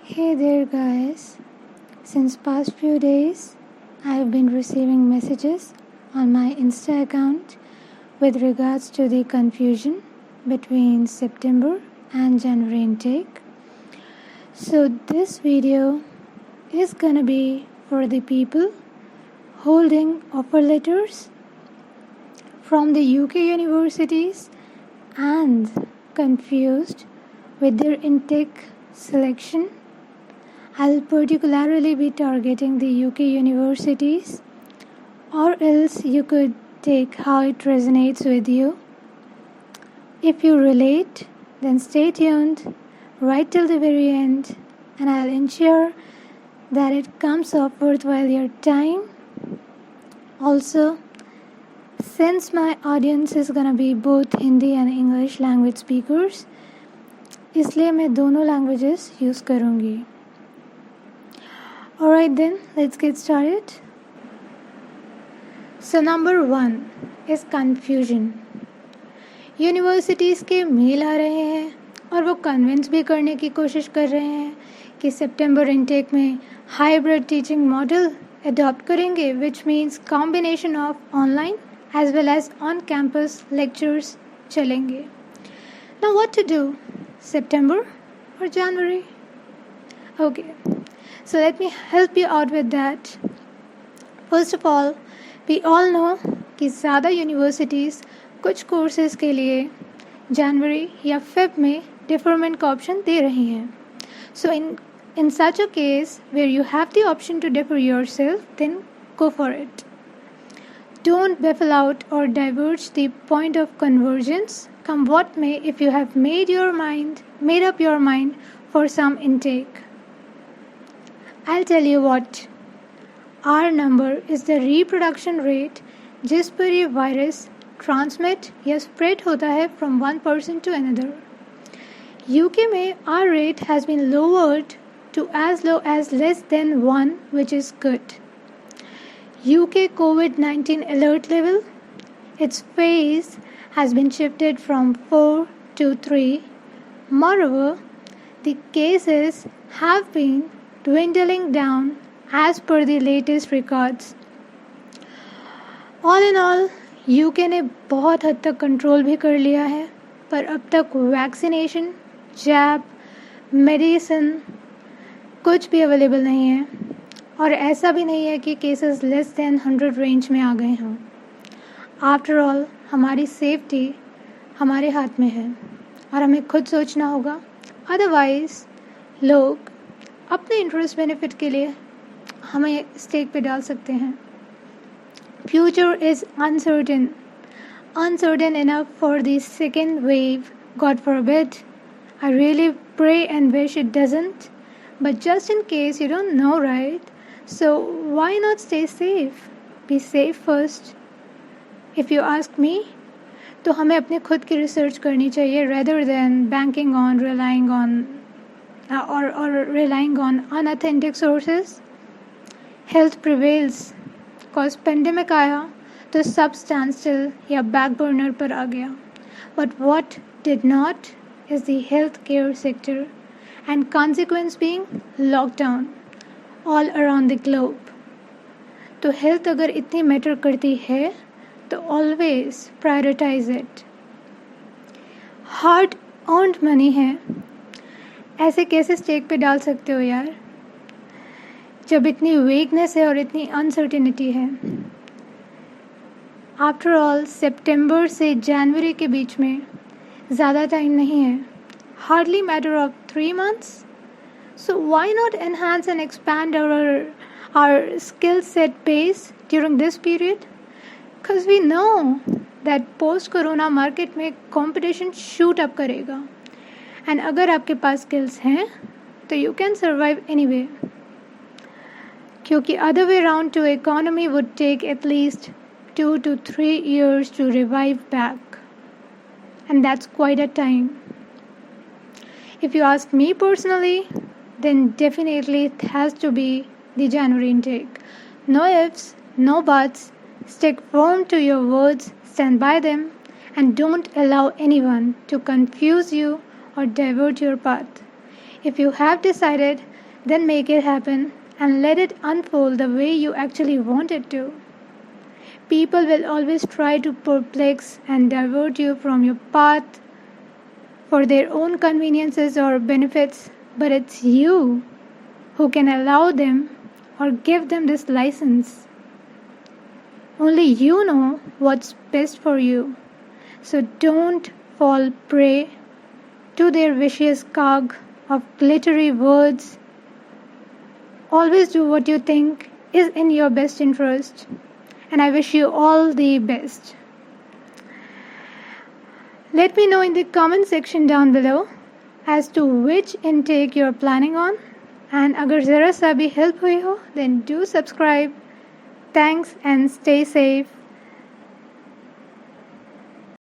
Hey there guys. Since past few days, I have been receiving messages on my Insta account with regards to the confusion between September and January intake. So this video is gonna be for the people holding offer letters from the UK universities and confused with their intake selection. I'll particularly be targeting the UK universities, or else you could take how it resonates with you. If you relate, then stay tuned right till the very end, and I'll ensure that it comes off worthwhile your time. Also, since my audience is gonna be both Hindi and English language speakers, इसलिए मैं दोनों languages use करूँगी. Alright then, let's get started. So number 1 is confusion. Universities के mail आ रहे हैं और वो convince भी करने की कोशिश कर रहे हैं कि सितंबर इनटेक में हाइब्रिड टीचिंग मॉडल अडॉप्ट करेंगे, which means combination of online as well as on campus lectures चलेंगे. नाउ व्हाट टू डू, सितंबर और जनवरी? Okay, so let me help you out with that. First of all, we all know कि ज़्यादा universities कुछ courses के लिए जनवरी या फेब में डिफरमेंट का ऑप्शन दे रही हैं. So in such a case where you have the option to defer yourself, then go for it. Don't baffle out or diverge the point of convergence, come what may, if you have made up your mind for some intake. I'll tell you what. R number is the reproduction rate जिस पर ये virus transmit या spread होता है from one person to another. UK में R rate has been lowered to as low as less than 1, which is good. UK COVID-19 alert level, its phase has been shifted from 4 to 3. Moreover, the cases have been dwindling down as per the latest records. All in all, UK ने बहुत हद तक control भी कर लिया है, पर अब तक वैक्सीनेशन, जैब, मेडिसिन कुछ भी अवेलेबल नहीं है, और ऐसा भी नहीं है कि केसेस लेस देन 100 रेंज में आ गए हों. आफ्टर ऑल, हमारी सेफ्टी हमारे हाथ में है और हमें खुद सोचना होगा. अदरवाइज लोग अपने इंटरेस्ट बेनिफिट के लिए हमें स्टेक पे डाल सकते हैं. Future is uncertain enough for the second wave. God forbid. I really pray and wish it doesn't, but just in case you don't know, right? So why not stay safe? Be safe first. If you ask me, तो हमें अपने खुद की research करनी चाहिए rather than banking on relying on or relying on unauthentic sources. Health prevails. Cause pandemic आया तो सब stand still या back burner पर आ गया. But what did not is the healthcare sector, and consequence being lockdown all around the globe. तो health अगर इतनी matter करती है तो always prioritize it. Hard earned money है, ऐसे कैसे स्टेक पे डाल सकते हो यार, जब इतनी वीकनेस है और इतनी अनसर्टेनिटी है. आफ्टर ऑल, सितंबर से जनवरी के बीच में ज़्यादा टाइम नहीं है, hardly matter of 3 months. So why not enhance and expand our skill set base during this period? Because we know that post corona market में competition shoot up करेगा, and अगर आपके पास skills हैं तो you can survive anyway, क्योंकि other way round to economy would take at least 2 to 3 years to revive back, and that's quite a time. If you ask me personally, then definitely it has to be the January intake. No ifs, no buts. Stick firm to your words, stand by them, and don't allow anyone to confuse you or divert your path. If you have decided, then make it happen and let it unfold the way you actually want it to. People will always try to perplex and divert you from your path for their own conveniences or benefits, but it's you who can allow them or give them this license. Only you know what's best for you, so don't fall prey to their vicious cog of glittery words. Always do what you think is in your best interest, and I wish you all the best. Let me know in the comment section down below as to which intake you're planning on, and अगर ज़रा सा भी help हुई हो then do subscribe. Thanks and stay safe.